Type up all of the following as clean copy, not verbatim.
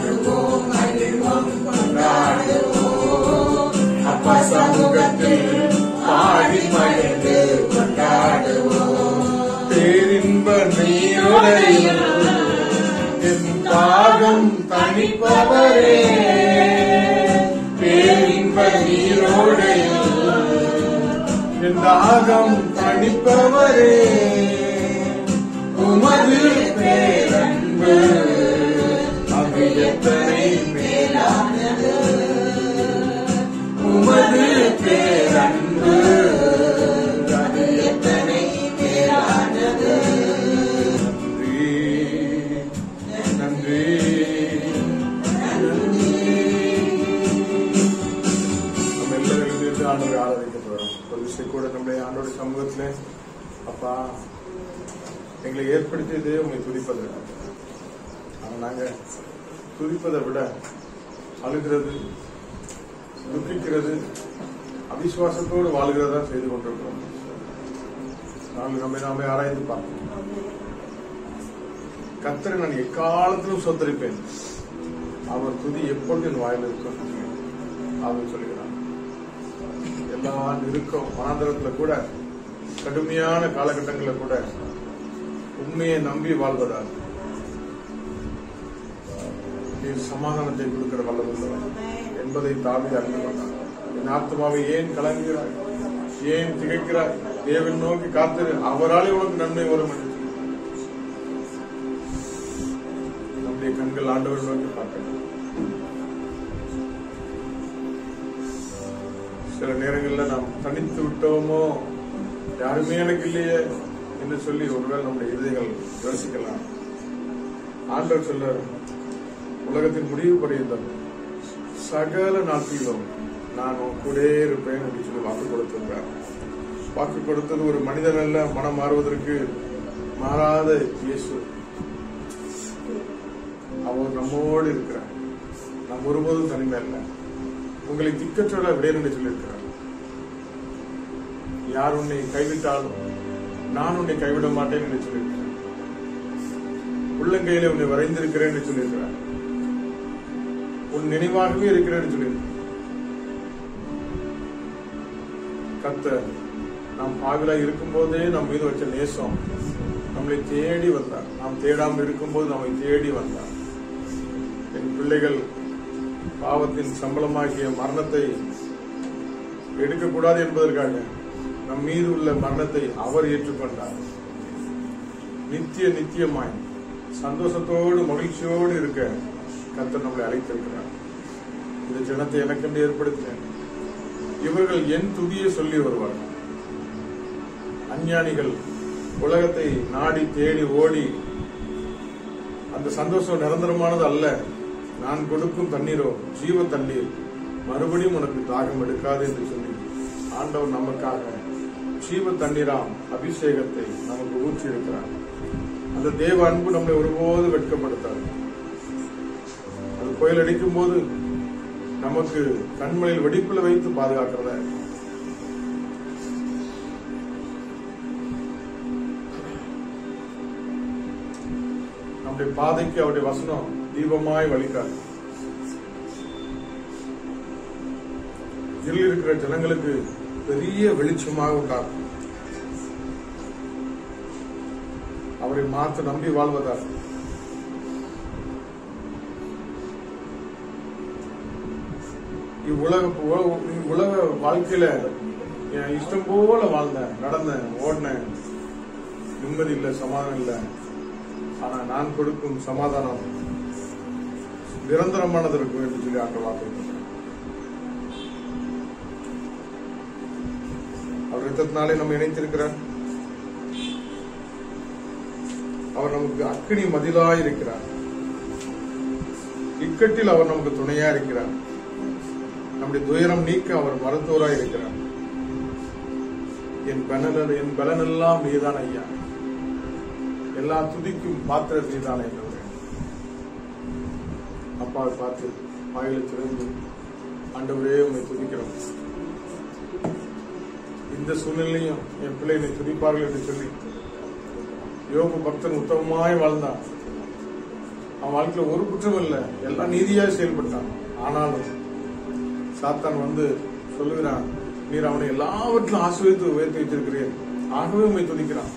பாடுவோம் மகிழ்வோம் கொண்டாடுவோம். அப்பா சமூகத்தில் பாடி மகிழ்ந்து கொண்டாடுவோம். பேரின்ப நீரோடையில் என் தாகம் தணிப்பவரே, பேரின்ப நீரோடையில் என் தாகம் தணிப்பவரே, உமது பேரன்பு அது எத்தனை மேலானது, உமது பேரன்பு அது எத்தனை மேலானது. நன்றி நன்றி. நம்ம எல்லாரும் ஆண்டவரை ஆராதிக்க போறோம். ஒரு விஷயம் கூட நம்முடைய ஆண்டோட சமூகத்துல அப்பா எங்களை ஏற்படுத்தியதே உங்களை துதிப்பது. ஆனா நாங்க துதிப்பதை விட அழுகிறது, துக்கிக்கிறது, அவிசுவாசத்தோடு வாழ்கிறதா செய்து கொண்டிருக்கிறோம். நாங்கள் நாமே ஆராய்ந்து பார்ப்போம். கர்த்தரை நான் எக்காலத்திலும் சொத்தரிப்பேன், அவர் துதி எப்பொழுது என் வாயில் இருக்கும் அவர் சொல்லுகிறார். எல்லா நெருக்கம் வனாந்தரத்துல கூட, கடுமையான காலகட்டங்களில் கூட உண்மையை நம்பி வாழ்வதால் நீர் சமாதானத்தை கொடுக்கிற வல்லவர் என்பதை தாவீது அறிந்து கொண்டார். என் ஆத்மாவை ஏன் கலங்குகிறாய், ஏன் திகைக்கிறாய், தேவன் நோக்கி காத்திரு, அவராலே உனக்கு நன்மை வரும் என்று நம்முடைய கண்கள் ஆண்டவர் நோக்கி பார்க்க. சில நேரங்களில் நாம் தனித்து விட்டோமோ, யாருமே எனக்கு இல்லையே என்று சொல்லி ஒருவேளை நம்முடைய இதயங்கள் யோசிக்கலாம். ஆண்டவர் சொல்றார், உலகத்தின் முடிவு பரியந்தம் சகல நாட்களிலும் நான் கூட இருப்பேன் என்று சொல்லி வாக்கு கொடுத்திருக்கிறார். வாக்கு கொடுத்தது ஒரு மனிதன் அல்ல, மனம் மாறுவதற்கு மாறாத இயேசு. அவர் நம்மோடு இருக்கிறார். நாம் ஒருபோதும் தனிமை அல்ல. உங்களை திக்கற்றோட விடையன் என்று சொல்லியிருக்கிறார். யார் உன்னை கைவிட்டாலும் நான் உன்னை கைவிட மாட்டேன் என்று சொல்லியிருக்கிறேன். உள்ளங்கையில உன்னை வரைந்திருக்கிறேன் என்று சொல்லியிருக்கிறார். உன் நினைவாகவே இருக்கிறேன் என்று சொல்லியிருக்கிறார். கர்த்தர் நாம் பாவிலா இருக்கும் போதே நம் மீது வச்ச நேசம் நம்மளை தேடி வந்தார். நாம் தேடாமல் இருக்கும்போது நம்மை தேடி வந்தார். என் பிள்ளைகள் பாவத்தின் சம்பளமாகிய மரணத்தை எடுக்கக்கூடாது என்பதற்காக நம் மீது உள்ள மரணத்தை அவர் ஏற்றுக்கொண்டார். நித்தியமாய் சந்தோஷத்தோடு மகிழ்ச்சியோடு இருக்க கர்த்தர் நம்மளை அழைத்திருக்கிறார். இந்த ஜனத்தை எனக்கென்று ஏற்படுத்தினேன், இவர்கள் என் துதியை சொல்லி வருவார்கள். அஞ்ஞானிகள் உலகத்தை நாடி தேடி ஓடி, அந்த சந்தோஷம் நிரந்தரமானது அல்ல. நான் கொடுக்கும் தண்ணீரோ ஜீவ தண்ணீர், மறுபடியும் உனக்கு தாகம் எடுக்காது என்று சொல்லி ஆண்டவர் நமக்காக ஜீவ தண்ணீராம் அபிஷேகத்தை நமக்கு ஊற்றி இருக்கிறார். அந்த தேவ அன்பு நம்மை ஒருபோது வெட்கப்படுத்தாது. அது புயல் அடிக்கும் போது நமக்கு கண்மலையில் வெடிப்புல வைத்து பாதுகாக்கிறத, நம்முடைய பாதைக்கு அவருடைய வசனம் தீபமாய் வழிகாட்டு. இருளில் இருக்கிற ஜனங்களுக்கு பெரிய வெளிச்சமாக உண்டாகும். அவரை மாற்ற நம்பி வாழ்வதால் இவ்வுலக வாழ்க்கையில என் இஷ்டம் போல வாழ்ந்தேன், நடந்தேன், ஓடினேன், நிம்மதி இல்லை, சமாதானம் இல்லை. ஆனா நான் கொடுக்கும் சமாதானம் நிரந்தரமானது இருக்கும் என்று சொல்லி ஆண்டு வாக்கு. அவர் ரத்தத்தினாலே நம்ம இணைத்திருக்கிறார். அவர் நமக்கு அக்கினி மதிலாய் இருக்கிறார். இக்கட்டில் அவர் நமக்கு துணையா இருக்கிறார். நம்முடைய துயரம் நீக்க அவர் மருத்துவராய் இருக்கிறார். என் பலனெல்லாம் நீதான் ஐயா, எல்லா துதிக்கும் பாத்திர நீதான் என்று அப்பாவை பார்த்து வாயிலை திறந்து, ஆண்டவரே உன்னை துதிக்கிறோம், இந்த சூழ்நிலையும் என் பிள்ளைகளை துதிப்பார்கள் என்று சொல்லி யோபு பக்தன் உத்தமமாய் வாழ்ந்தான். அவன் வாழ்க்கையில ஒரு குற்றம் இல்லை, எல்லாம் நீதியா செயல்பட்டான். ஆனாலும் சாத்தான் வந்து சொல்லுகிறான், நீர் அவனை எல்லாவற்றிலும் ஆசீர்வதித்து உயர்த்தி வைத்திருக்கிறீர், ஆகவே உண்மை துதிக்கிறான்.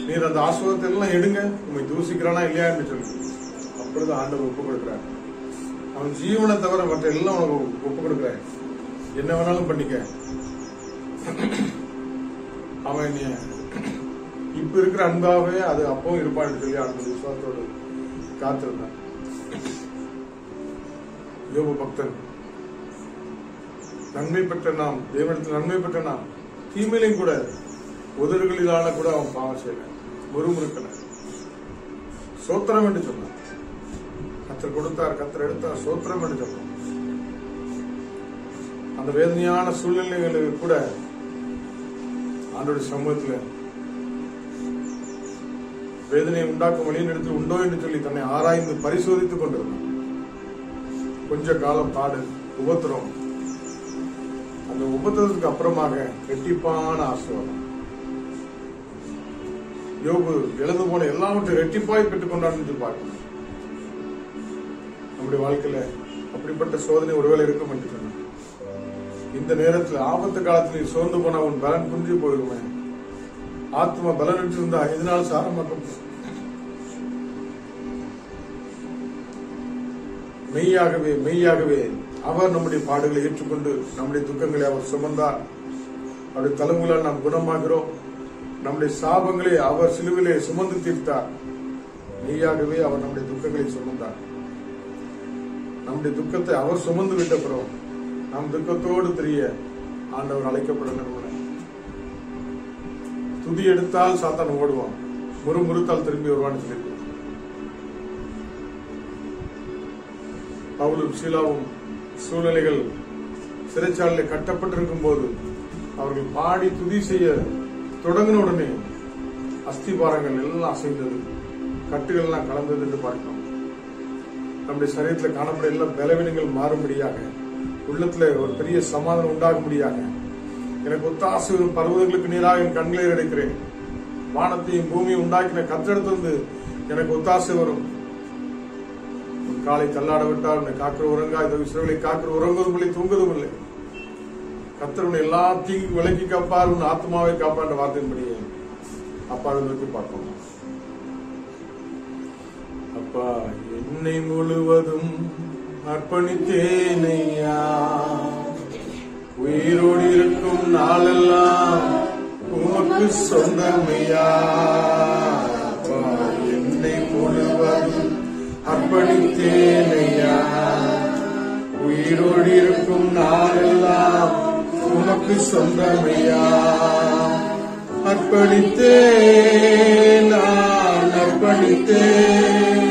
நீர் அந்த ஆசீர்வாதத்தை எல்லாம் எடுங்க, உண்மை தூசிக்கிறானா இல்லையா என்று சொல்லி அப்பொழுது ஆண்டவர் ஒப்புக் கொடுக்கிறார். அவன் ஜீவனை தவிர மற்ற எல்லாம் உனக்கு ஒப்புக் கொடுக்கிறார், என்ன வேணாலும் பண்ணிக்க. அவன் இப்ப இருக்கிற அன்பாவே அது அப்பவும் இருப்பான்னு சொல்லி அந்த விசுவாசத்தோடு காத்திருந்தான். யோபு பக்தன், நன்மை பெற்ற நாம், தேவனிடத்தில் நன்மை பெற்ற நாம், தீமையிலையும் கூட உதடுகளிலான கூட அவன் பாவம் செய்யல, முறுமுறுக்கல, சோத்திரம் என்று சொன்னான். கத்தர் கொடுத்தார், கத்தர் எடுத்தார், சோத்திரம் என்று சொன்னான். அந்த வேதனையான சூழ்நிலைகளுக்கு கூட ஆண்டோட சமூகத்தில் வேதனையை உண்டாக்கும் வழியின் இடத்தில் உண்டோ என்று சொல்லி தன்னை ஆராய்ந்து பரிசோதித்துக் கொண்டிருந்தான். கொஞ்ச காலம் பாடு, உபத்திரம், அந்த உபத்திரத்துக்கு அப்புறமாக ரெட்டிப்பான ஆசீர்வாதம். யோபு இழந்து போன எல்லாவற்றையும் ரெட்டிப்பாய் பெற்றுக் கொண்டான்னு பார்க்கணும். நம்முடைய வாழ்க்கையில அப்படிப்பட்ட சோதனை ஒருவேளை இருக்கும் என்று சொன்ன இந்த நேரத்தில் ஆபத்து காலத்தில் சோர்ந்து போன உன் பலன் குன்றி போயிருமே, ஆத்மா பலன் இருந்தா இதனால் சாரமாக்கும். மெய்யாகவே மெய்யாகவே அவர் நம்முடைய பாடுகளை ஏற்றுக்கொண்டு நம்முடைய துக்கங்களை அவர் சுமந்தார். அவருடைய தலைமுறையால் நாம் குணமாகிறோம். நம்முடைய சாபங்களை அவர் சிலுவிலே சுமந்து தீர்த்தார். மெய்யாகவே அவர் நம்முடைய துக்கங்களை சுமந்தார். நம்முடைய துக்கத்தை அவர் சுமந்து விட்ட பிறகு நாம் துக்கத்தோடு தெரிய ஆண்டவர் அழைக்கப்படும். துதி எடுத்தால் சாத்தான் ஓடுவான், முறுமுறுத்தால் திரும்பி வருவான்னு சொல்லியிருக்கோம். பவுலும் சீலாவும் சூழ்நிலைகள் சிறைச்சாலையில் கட்டப்பட்டிருக்கும் போது அவர்கள் பாடி துதி செய்ய தொடங்கின உடனே அஸ்திபாரங்கள் எல்லாம் அசைந்தது, கட்டுகள் எல்லாம் கலந்தது என்று பார்க்கிறோம். நம்முடைய சரீரத்தில் காணப்பட எல்லா பலவீனங்கள் மாறும்படியாக, உள்ளத்துல ஒரு பெரிய சமாதானம் உண்டாகும்படியாக, எனக்கு ஒத்தாசை வரும் பர்வதங்களுக்கு நீராக என் கண்களை அடைக்கிறேன், வானத்தையும் பூமியும் உண்டாக்கின கத்தெடுத்து எனக்கு ஒத்தாசை வரும். காலை தள்ளாட விட்டால் உன்னை காக்கிற உறங்கா, இந்த விசுரங்களை காக்கிற உறங்குவதும் இல்லை தூங்குவதும் இல்லை. கத்தர் எல்லா தீங்கு விலக்கி காப்பார், உன் ஆத்மாவை காப்பாற்ற வார்த்தையின்படியே அப்பாவை நோக்கி பார்ப்போம். அப்பா, என்னை முழுவதும் அர்ப்பணித்தேனையா, உயிரோடு இருக்கும் நாளெல்லாம் உமக்கு சொந்தமையா. அப்பா, என்னை முழுவதும் அர்ப்பணித்தேனையா, உயிரோடு இருக்கும் நாளெல்லாம் உமக்கு சொந்தமையா. அர்ப்பணித்தேன், நான் அர்ப்பணித்தேன்,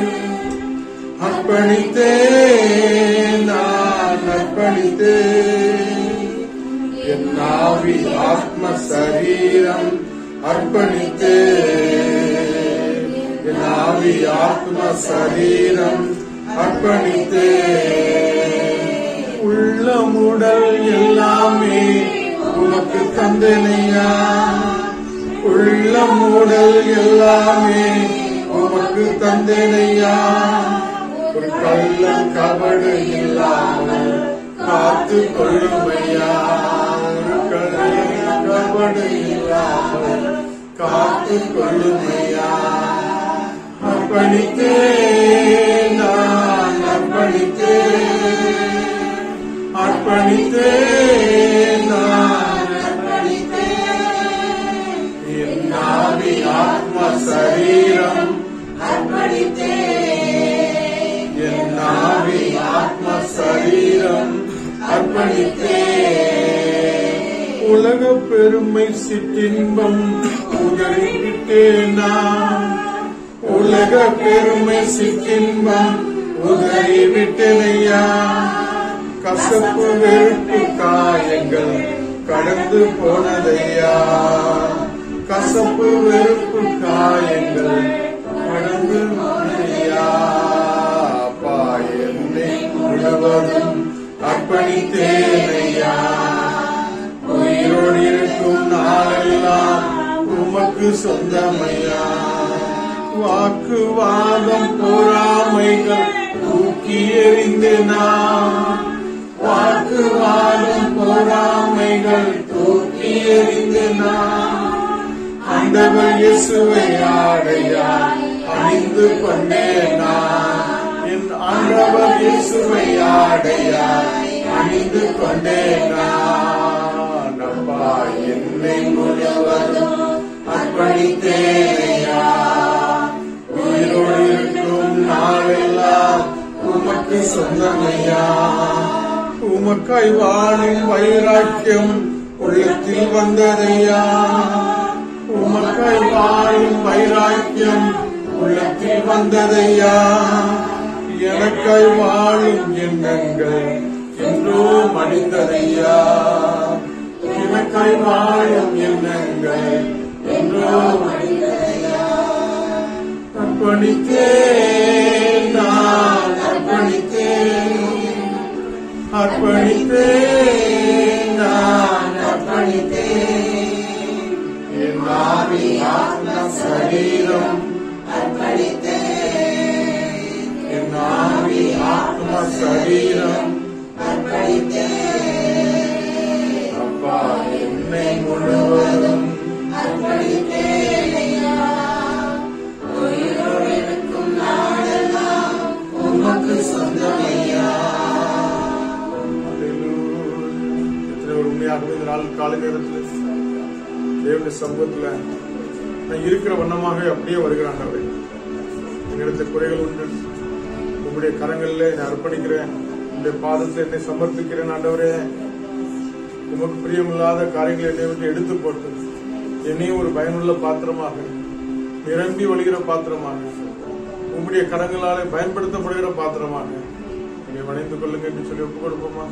அர்ப்பணித்தேன், நான் அர்ப்பணித்தேன். என் ஆவி ஆத்ம சரீரம் அர்ப்பணித்தேன், என் ஆவி ஆத்ம சரீரம் அர்ப்பணித்தேன். உள்ளமுடல் எல்லாமே உமக்கு தந்தனையா, உள்ளமுடல் எல்லாமே உமக்கு தந்தனையா. ஒரு கள்ளம் கபடு இல்லாமல் காத்து கொள்ளுமையா, ஒரு கள்ளம் கபடு இல்லாமல் காத்து கொள்ளுமையா. அர்ப்பணித்தேன், நான் அர்ப்பணித்தேன், அர்ப்பணித்தேன், நான் அர்ப்பணித்தேன். என் ஆவி ஆத்ம சரீரம் அர்ப்பணித்தேன், என் ஆவி ஆத்ம சரீரம் அர்ப்பணித்தேன். உலக பெருமை சிற்றின்பம் உதறிவிட்டேன் நான், உலக பெருமை சிற்றின்பம் உதறிவிட்டேனையா. கசப்பு வெறுப்பு காயங்கள் கடந்து போனதையா, கசப்பு வெறுப்பு காயங்கள் கடந்து போனதையா. அப்பா, என்னை முழுவதும் அர்ப்பணித்தேனையா, உயிரோடு இருக்கும் நாளெல்லாம் உமக்கு சொந்தமையா, வாக்குவாதம் பொறாமைகள் தூக்கி எறிந்து நான், வாக்குவாதம் பொறாமைகள் தூக்கி எறிந்து நான், ஆண்டவர் இயேசுவை ஆடையாய் அணிந்து கொண்டேன் நான், என் ஆண்டவர் இயேசுவை ஆடையாய் அணிந்து கொண்டேன் நான். அப்பா என்னை முழுவதும் அர்ப்பணித்தேனையா, உயிரோடு இருக்கும் நாளெல்லாம் உமக்கு சொந்தமையா. உமக்காய் வாழும் வைராக்கியம் உள்ளத்தில் வந்ததையா, உமக்காய் வாழும் வைராக்கியம் உள்ளத்தில் வந்ததையா. எனக்காய் வாழும் எண்ணங்கள் என்றோ மடிந்ததையா, எனக்காய் வாழும் எண்ணங்கள் என்றோ மடிந்ததையா. அர்ப்பணித்தேன் நான், அர்ப்பணித்தேன், அர்ப்பணித்தேன் நான், அர்ப்பணித்தேன், என் ஆவி ஆத்மா சரீரம் அர்ப்பணித்தேன், என் ஆவி ஆத்மா சரீரம் அர்ப்பணித்தேன். அப்பா என்னை முழுவதும் அர்ப்பணித்தேனையா, உயிரோடு இருக்கும் நாளெல்லாம் உமக்கு சொந்தமையா. எத்தனை ஒரு உண்மையாகவே இந்த நாள் காலை நேரத்தில் தேவனுடைய சமூகத்தில் நான் இருக்கிற வண்ணமாக அப்படியே வருகிறான். அவரை என்னிடத்தில் குறைகள் உண்டு, உங்களுடைய கரங்களில் என்னை அர்ப்பணிக்கிறேன், உங்களுடைய பாதத்தில் என்னை சமர்ப்பிக்கிறேன். ஆண்டவரே, உமக்கு பிரியமில்லாத காரியங்களை என்னை விட்டு எடுத்து போட்டு என்னையும் ஒரு பயனுள்ள பாத்திரமாக, நிரம்பி வழிகிற பாத்திரமாக, உங்களுடைய கரங்களாலே பயன்படுத்தப்படுகிற பாத்திரமாக என்னை வணைந்து கொள்ளுங்க என்று சொல்லி ஒப்புக் கொடுப்போமா?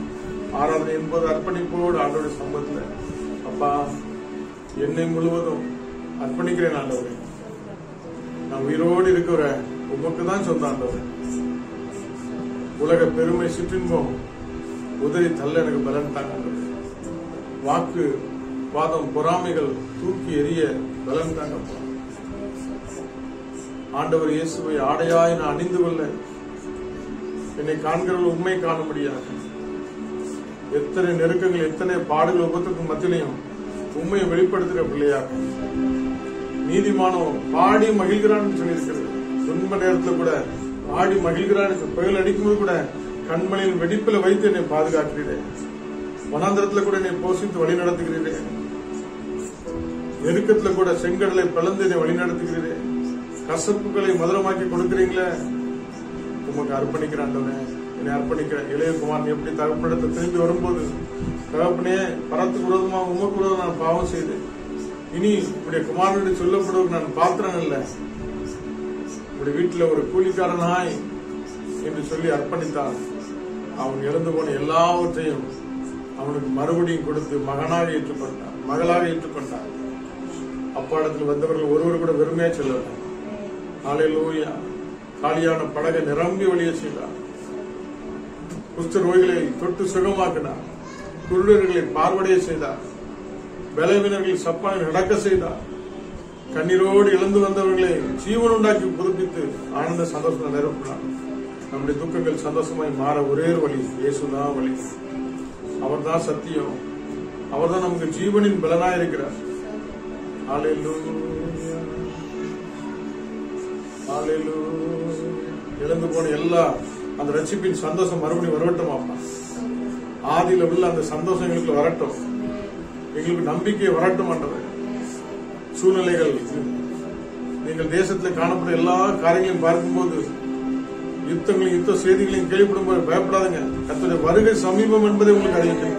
ஆராதனை என்பது அர்ப்பணிப்போடு ஆண்டவருடைய சமூகத்தில் அப்பா என்னை முழுவதும் அர்ப்பணிக்கிறேன். ஆண்டவரே, நான் உயிரோடு இருக்கிற உமக்கு தான் சொந்த. ஆண்டவரே, உலக பெருமை சிற்றின்பம் உதறி தள்ள எனக்கு பலன் தாங்க. வாக்கு வாதம் பொறாமைகள் தூக்கி எறிய பலன் தாங்க. ஆண்டவர் இயேசுவை ஆடையாய் நான் அணிந்து கொள்ள என்னை காண்கிறவர்கள் உண்மை காண முடியாது. எத்தனை நெருக்கங்கள், எத்தனை பாடுகள் உபத்துக்கும் மத்தியிலையும் உண்மையை வெளிப்படுத்துகிற பிள்ளையாக நீதிமானம் பாடி மகிழ்கிறான்னு சொல்லியிருக்கிறது. துன்ப நேரத்தில் கூட பாடி மகிழ்கிறான்னு, புயல் அடிக்கும்போது கூட கண்மணியின் வெடிப்பில் வைத்து என்னை பாதுகாக்கிறேன். வனாந்திரத்தில் கூட என்னை போஷித்து வழி நடத்துகிறேன். நெருக்கத்துல கூட செங்கடலை பிளந்து என்னை வழி நடத்துகிறேன். கசப்புகளை மதுரமாக்கி கொடுக்கிறீங்களே, உமக்கு அர்ப்பணிக்கிறான். என்னை அர்ப்பணிக்கிறேன். இளையகுமாரன் எப்படி தகப்பனிடத்தை திரும்பி வரும்போது, தகப்பனே பரத்துக்கு விரோதமா உமக்கு விரோதம் நான் பாவம் செய்தேன், இனி உடைய குமாரனுடைய சொல்லப்படுவதற்கு நான் பாத்திரம் இல்லை, உடைய வீட்டில் ஒரு கூலிக்காரனாய் என்று சொல்லி அர்ப்பணித்தான். அவன் இழந்து போன எல்லாவற்றையும் அவனுக்கு மறுபடியும் கொடுத்து மகனாக ஏற்றுக்கொண்டான், மகளாக ஏற்றுக்கொண்டான். அப்பாடத்தில் வந்தவர்கள் ஒருவர் கூட வெறுமையா செல்லல. ஹல்லேலூயா. காலியான படகை நிரம்பி வழிய செய்தார். குஷ்ட நோய்களை தொட்டு சுகமாக்கினார். குருடர்களை பார்வடைய செய்தார். பலவீனர்களை சப்பானில் நடக்க செய்தார். கண்ணீரோடு இழந்து வந்தவர்களை ஜீவன் உண்டாக்கி புதுப்பித்து ஆனந்த சந்தோஷத்தை நிரப்பினார். நம்முடைய துக்கங்கள் சந்தோஷமாய் மாற ஒரே வழி இயேசுதான் வழி. அவர்தான் சத்தியம். அவர்தான் நமக்கு ஜீவனின் பலனாய் இருக்கிறார். இழந்து போன எல்லா அந்த ரட்சிப்பின் சந்தோஷம் மறுபடியும் வரட்டும். அப்பா, ஆதியில உள்ள அந்த சந்தோஷம் எங்களுக்கு வரட்டும். எங்களுக்கு நம்பிக்கை வரட்டும். ஆண்டவரே, சூழ்நிலைகள், நீங்கள் தேசத்தில் காணப்படும் எல்லா காரியங்களையும் பார்க்கும்போது, யுத்தங்களையும் யுத்த செய்திகளையும் கேள்விப்படும் போது பயப்படாதுங்க. கர்த்தருடைய வருகை சமீபம் என்பதை உங்களுக்கு அறிவிக்கிறது.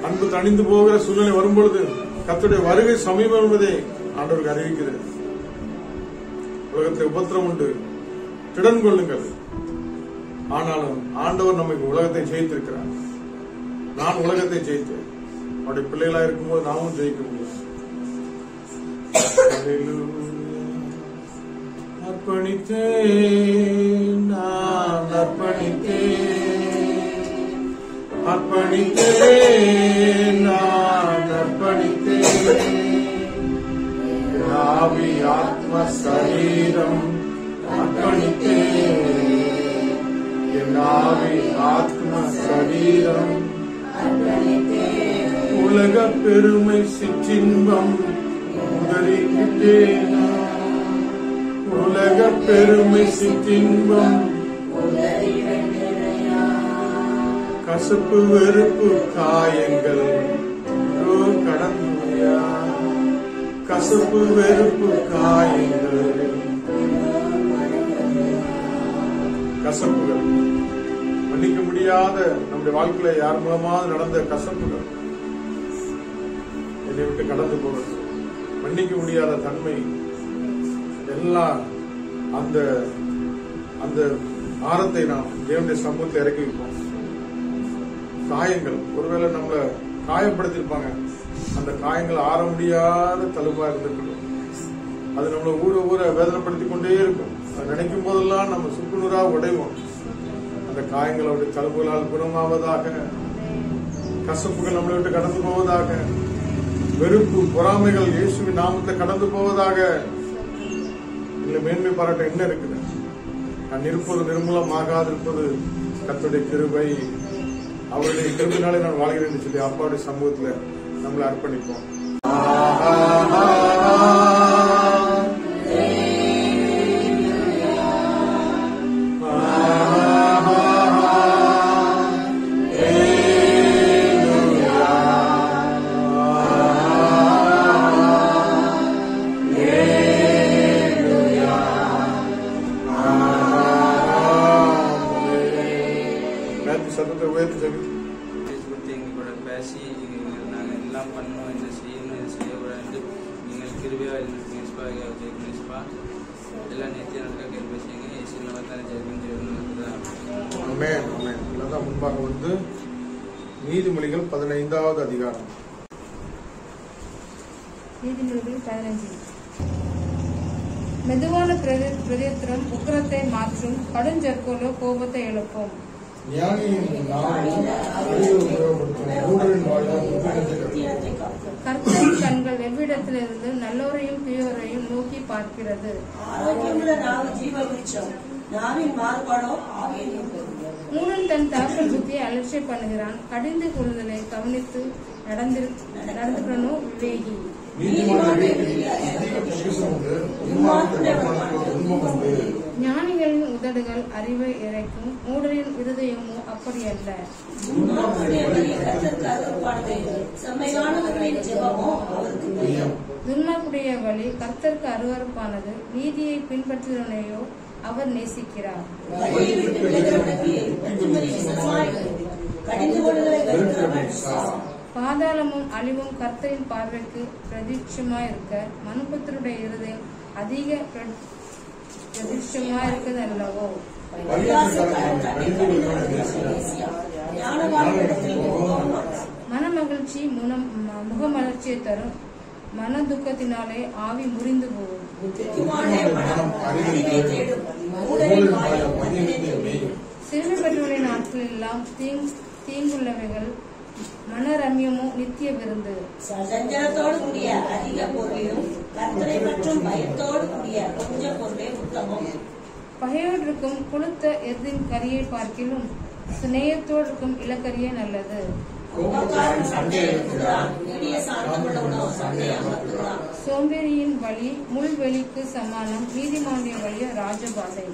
அன்பு தணிந்து போகிற சூழ்நிலை வரும்பொழுது கர்த்தருடைய வருகை சமீபம் என்பதை ஆண்டவருக்கு அறிவிக்கிறது. உலகத்தில் உபத்திரம் உண்டு, திடன் கொள்ளுங்கள். ஆனாலும் ஆண்டவர் நமக்கு உலகத்தை ஜெயித்திருக்கிறார். நான் உலகத்தை ஜெயித்தேன். அவருடைய பிள்ளைகளா இருக்கும்போது நாமும் ஜெயிக்க முடியும். அர்ப்பணித்தேன், நான் அர்ப்பணித்தேன், அர்ப்பணித்தேன், நான் அர்ப்பணித்தேன். ஆவி ஆத்மா ஆத்ம சரீரம் அர்ப்பணித்தேன். என் ஆவி ஆத்ம சரீரம் உலக பெருமை சிற்றின்பம் உதறிவிட்டேன். உலக பெருமை சிற்றின்பம் கசப்பு வெறுப்பு காயங்கள் கடந்துயா. கசப்பு வெறுப்பு காயங்கள் கசப்புகள் மன்னிக்க முடியாத நம்முடைய வாழ்க்கையில யார் மூலமாக நடந்த கசப்புகள் என்னை விட்டு கடந்து போகிறது. மன்னிக்க முடியாத தன்மை எல்லாம் அந்த அந்த ஆரத்தை நாம் தேவனுடைய சமூகத்தில் இறக்கி வைப்போம். காயங்கள் ஒருவேளை நம்மள காயப்படுத்திருப்பாங்க. அந்த காயங்கள் ஆற முடியாத தழும்பா இருந்திருக்கணும். அது நம்மள ஊற ஊற வேதனைப்படுத்திக் கொண்டே இருக்கும். அதை நினைக்கும் போதெல்லாம் நம்ம சுக்குநூறா உடைவோம். அந்த காயங்கள் அவருடைய தழும்புகளால் குணமாவதாக. கசப்புகள் நம்மளை விட்டு கடந்து போவதாக. வெறுப்பு பொறாமைகள் இயேசுவின் நாமத்தில் கடந்து போவதாக. இல்ல மேன்மை பாராட்ட என்ன இருக்குது? நான் இருப்பது நிர்மூலமாகாதிருப்பது கர்த்தருடைய கிருபை. அவருடைய கிருபையினாலே நான் வாழ்கிறேன் என்று சொல்லி அப்பாவுடைய சமூகத்துல நம்மளை அர்ப்பணிப்போம். சத்தத்தை உயர்த்தி சொல்லி எங்களோட பேசி நாங்கள் எல்லாம் பண்ணோம், என்ன செய்யணும், என்ன செய்யக்கூடாது. நீங்கள் கிருபையாக ஜெயிப்பா எல்லாம் நேற்று நடக்க கேள்வி செய்யுங்க. ஏசியில் தான் ஜெயிக்கும் ஜெயிக்கணும். முன்பாக வந்து நீதிமொழிகள் 15வது அதிகாரம். நீதிமொழிகள் 15. மெதுவான பிரதித்திரம் உக்கிரத்தை மாற்றும், கடுஞ்சற்கோலோ கோபத்தை எழுப்பும். கர்த்தரின் கண்கள் எவ்விடத்திலிருந்து நல்லோரையும் தீயோரையும் நோக்கி பார்க்கிறது. மூடன் தன் தகவல் புத்தியை அலட்சிய பண்ணுகிறான், கடிந்து கொள்ளுதலை கவனித்து நடந்துக்கணோ விவேகி. ஞானிகளின் உதடுகள் அறிவை இறைக்கும், மூடரின் இருதயமோ அப்படி அல்ல. துன்மார்க்குடைய வழி கர்த்தருக்கு அருவருப்பானது, நீதியை பின்பற்றுவனையோ அவர் நேசிக்கிறார். பாதாளமும் அழிவும் கர்த்தரின் பார்வைக்கு பிரதிட்சமாயிருக்க, மனுபுத்திரனுடைய இருதயம் அதிக பிரதிட்சமா இருக்குது அல்லவோ. மனமகிழ்ச்சி முகமலர்ச்சியை தரும், மன துக்கத்தினாலே ஆவி முறிந்து போகும். சிறுமைப்பட்டவருடைய நாட்கள் எல்லாம் தீங்குள்ளவைகள், மனரம்யமோ நித்திய விருந்து. சஞ்சலத்தோடு கூடிய அதிக பொருளிலும் கர்த்தரை மற்றும் பயத்தோடு கூடிய கொஞ்ச பொருளே உத்தமம். பகையோடிருக்கும் கொளுத்த எதிரின் கரியை பார்க்கிலும் சிநேயத்தோடிருக்கும் இலக்கரியே நல்லது. சோம்பேறியின் வழி முள்வெளிக்கு சமானம், நீதிமானுடைய வழிய ராஜபாதை.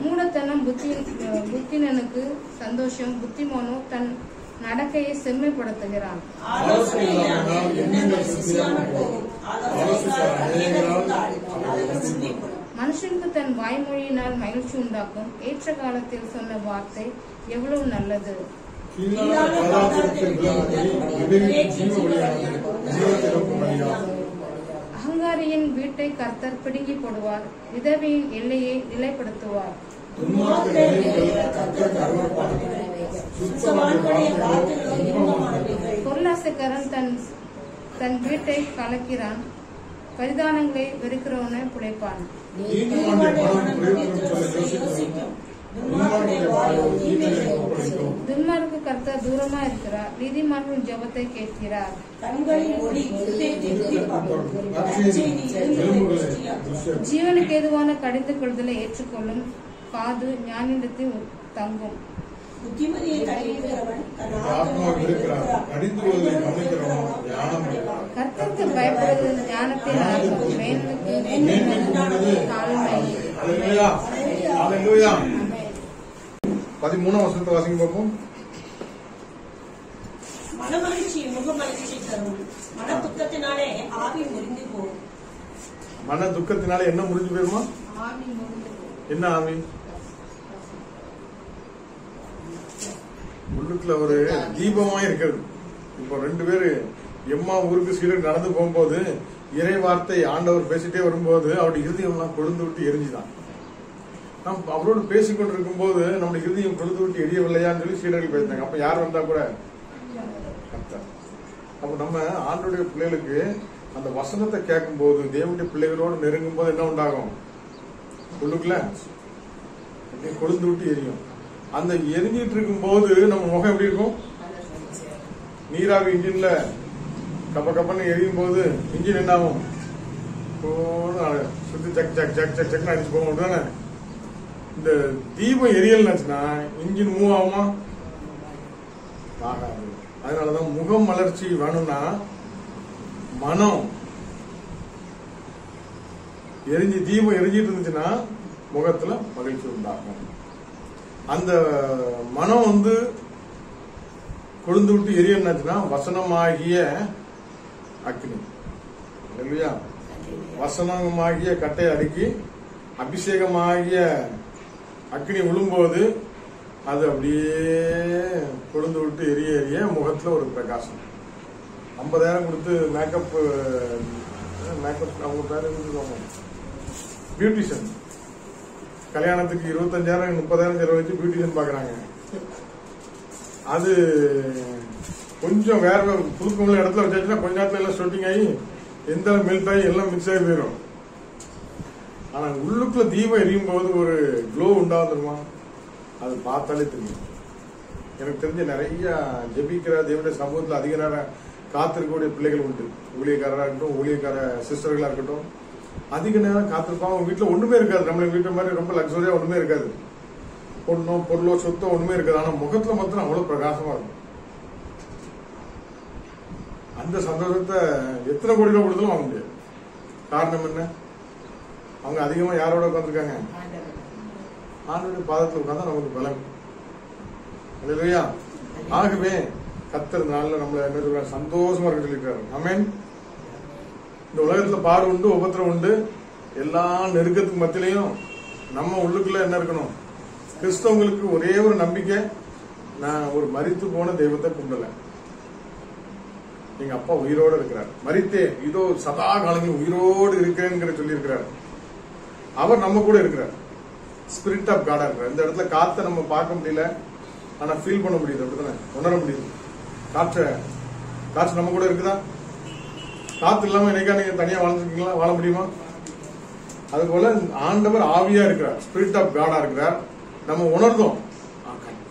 மூடத்தனம் புத்தினனுக்கு சந்தோஷம், புத்திமானோ தன் நடக்கையை செம்மைப்படுத்துகிறான். மனுஷனுக்கு தன் வாய்மொழியினால் மகிழ்ச்சி உண்டாக்கும், ஏற்ற காலத்தில் சொன்ன வார்த்தை எவ்வளவு நல்லது. அகங்காரியின் வீட்டை கர்த்தர் பிடுங்கி போடுவார், விதவையின் எல்லையை நிலைப்படுத்துவார். பொருளாசைக்காரன் தன் வீட்டை கலக்கிறான், பரிதானங்களை வெறுக்கிறவன பிழைப்பான். துன்மார்க்கருடைய வாயோ தீமைகளை ஒப்புவிக்கும். துன்மார்க்கு கர்த்தர் தூரமா இருக்கிறார், நீதிமான்களின் ஜெபத்தை கேட்கிறார். கண்களின் ஒளி இருதயத்தை உயிர்ப்பாக்கும். நற்செய்தி எலும்புகளை திருஷ்டியாக்கும். ஜீவனுக்கு ஏதுவான கடிந்து கொள்தலை ஏற்றுக்கொள்ளும் காது ஞானிடத்தில் தங்கும். புத்திமதியை கடைபிடிக்கிறவன் தன் ஆத்மாவில் இருக்கிறார், கடிந்து கொள்வதை கவனிக்கிறவன் ஞானம் பெறுகிறான். கர்த்தருக்கு பயப்படுவது ஞானத்தின் ஆரம்பம், மேன்மைக்கு தாழ்மை. அல்லேலூயா, அல்லேலூயா. 13ஆம் வசனத்தை வாசிங்க பார்ப்போம். மனமகிழ்ச்சி முகமகிழ்ச்சி தரும். மன துக்கத்தினாலே ஆவி முறிந்து போகும். மன துக்கத்தினால என்ன முறிஞ்சு போயிருமா? என்ன ஆவி? உள்ளுக்குள்ள ஒரு தீபமா இருக்கிறது. இப்போ 2 பேரு எம்மா ஊருக்கு சீடர் நடந்து போகும்போது இறை வார்த்தை ஆண்டவர் பேசிட்டே வரும்போது அவருடைய இருதயம் எல்லாம் கொழுந்து விட்டு எரிஞ்சுதான். நாம் அவரோடு பேசிக்கொண்டிருக்கும் போது நம்முடைய இருதயம் கொழுந்து விட்டு எரியவில்லையான்னு சொல்லி சீடர்கள் பேசினாங்க. அப்ப யார் வந்தா கூட கர்த்தர். அப்ப நம்ம ஆண்டவருடைய பிள்ளைகளுக்கு அந்த வசனத்தை கேட்கும் போது, தேவனுடைய பிள்ளைகளோடு நெருங்கும் போது என்ன உண்டாகும்? உள்ளுக்குள்ள கொழுந்து விட்டு எரியும். அந்த எரிஞ்சிட்டு இருக்கும் போது நம்ம முகம் எப்படி இருக்கும்? நீராவி இன்ஜின்ல கப்ப கப்பன்னு எரியும் போது இன்ஜின் என்ன ஆகும்? சுத்தி சக் சக் சக் சக் சக்னு அடிச்சு போகும். தானே இந்த தீபம் எரியல்னாச்சுன்னா இன்ஜின் மூவ் ஆகுமா? ஆகாது. அதனாலதான் முகம் மலர்ச்சி வேணும்னா மனம் எரிஞ்சு தீபம் எரிஞ்சிட்டு இருந்துச்சுன்னா முகத்துல மகிழ்ச்சி உண்டாகும். அந்த மனம் கொழுந்து விட்டு எரியன்னாச்சுன்னா வசனமாகிய அக்னி. இல்லையா? வசனமாகிய கட்டை அடுக்கி அபிஷேகமாகிய அக்னி விழும்போது அது அப்படியே கொழுந்து விட்டு எரிய எரிய முகத்துல ஒரு பிரகாசம். 50,000 கொடுத்து மேக்கப் அவங்க பேரு பியூட்டிஷியன், கல்யாணத்துக்கு 25,000 30,000 செலவு வச்சு பியூட்டிஷியன் பாக்குறாங்க. அது கொஞ்சம் வேற புதுக்கமுள்ள இடத்துல வச்சாச்சுன்னா கொஞ்ச நேரத்துல எல்லாம் ஷூட்டிங் ஆகி எந்த மெல்ட் ஆகி எல்லாம் மிக்ஸ் ஆகி போயிடும். ஆனா உள்ளுக்குள்ள தீபம் எரியும் போது ஒரு க்ளோ உண்டாந்துருமா? அது பார்த்தாலே தெரியும். எனக்கு தெரிஞ்ச நிறைய ஜெபிக்கிற தேவனுடைய சமூகத்தில் அதிக நேரம் காத்திருக்கக்கூடிய பிள்ளைகள் உண்டு. ஊழியக்காரராக இருக்கட்டும், ஊழியக்கார சிஸ்டர்களா இருக்கட்டும், அதிக நேரம் காத்திருப்பாங்க. அவங்க வீட்டுல ஒண்ணுமே இருக்காது. நம்ம வீட்டு மாதிரி ரொம்ப லக்ஸரியா ஒண்ணுமே இருக்காது. பொண்ணோ பொருளோ சொத்தோ ஒண்ணுமே இருக்காது. ஆனா முகத்துல மாத்திரம் அவ்வளவு பிரகாசமா இருக்கும். அந்த சந்தோஷத்தை எத்தனை கோடி ரூபாய் கொடுத்தாலும் வாங்க முடியாது. காரணம் என்ன? அவங்க அதிகமா யாரோட உட்காந்துருக்காங்க? ஆண்டவருடைய பாதத்தில் உட்கார்ந்தா நமக்கு பலம் இல்லையா? ஆகவே கர்த்தர் நாள்ல நம்மள என்ன சொல்றாங்க? சந்தோஷமா இருக்க சொல்லிருக்காரு. ஆமென். இந்த உலகத்துல பாடு உண்டு, உபத்திரம் உண்டு. எல்லா நெருக்கத்துக்கு மத்தியிலையும் நம்ம உள்ளுக்குள்ள என்ன இருக்கணும்? கிறிஸ்தவங்களுக்கு ஒரே ஒரு நம்பிக்கை, நான் ஒரு மரித்து போன தெய்வத்தை கும்பிடல. எங்க அப்பா உயிரோடு இருக்கிறார், மரித்தே இதோ சதா காலங்களில் உயிரோடு இருக்கிறேன்னு சொல்லி இருக்கிறார். அவர் நம்ம கூட இருக்கிறார். ஸ்பிரிட் ஆஃப் காடா இருக்கிறார். இந்த இடத்துல காத்தை நம்ம பார்க்க முடியல, ஆனா ஃபீல் பண்ண முடியுது. அப்படித்தானே? உணர முடியுது. காற்று நம்ம கூட இருக்குதா? காத்து இல்லாம என்னைக்கா நீங்க தனியா வாழ்ந்துருக்கீங்களா? வாழ முடியுமா? அது போல ஆண்டவர் ஆவியா இருக்கிறார், ஸ்பிரிட் ஆஃப் காடா இருக்கிறார். நம்ம உணர்ந்தோம்,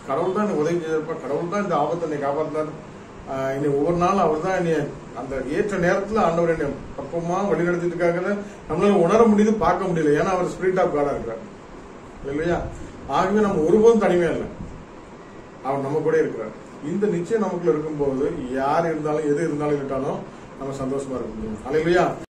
கடவுள் தான் உதவி செய்திருப்பார், கடவுள் தான் இந்த ஆபத்தை என்னை காப்பாற்றினார். இனி ஒவ்வொரு நாளும் அவர் தான் என்னை அந்த ஏற்ற நேரத்தில் ஆண்டவர் என்னை பக்குவமா வழிநடத்திட்டு இருக்காங்க. நம்மளால உணர முடியுது, பார்க்க முடியல. ஏன்னா அவர் ஸ்பிரிட் ஆஃப் காடா இருக்கிறார் இல்லையா? ஆகவே நம்ம ஒருபோதும் தனிமையா இல்லை, அவர் நம்ம கூட இருக்கிறார். இந்த நிச்சயம் நமக்குள்ள இருக்கும்போது யார் இருந்தாலும் எது இருந்தாலும் விட்டாலும் நம்ம சந்தோஷமா இருக்க முடியும். அல்லேலூயா.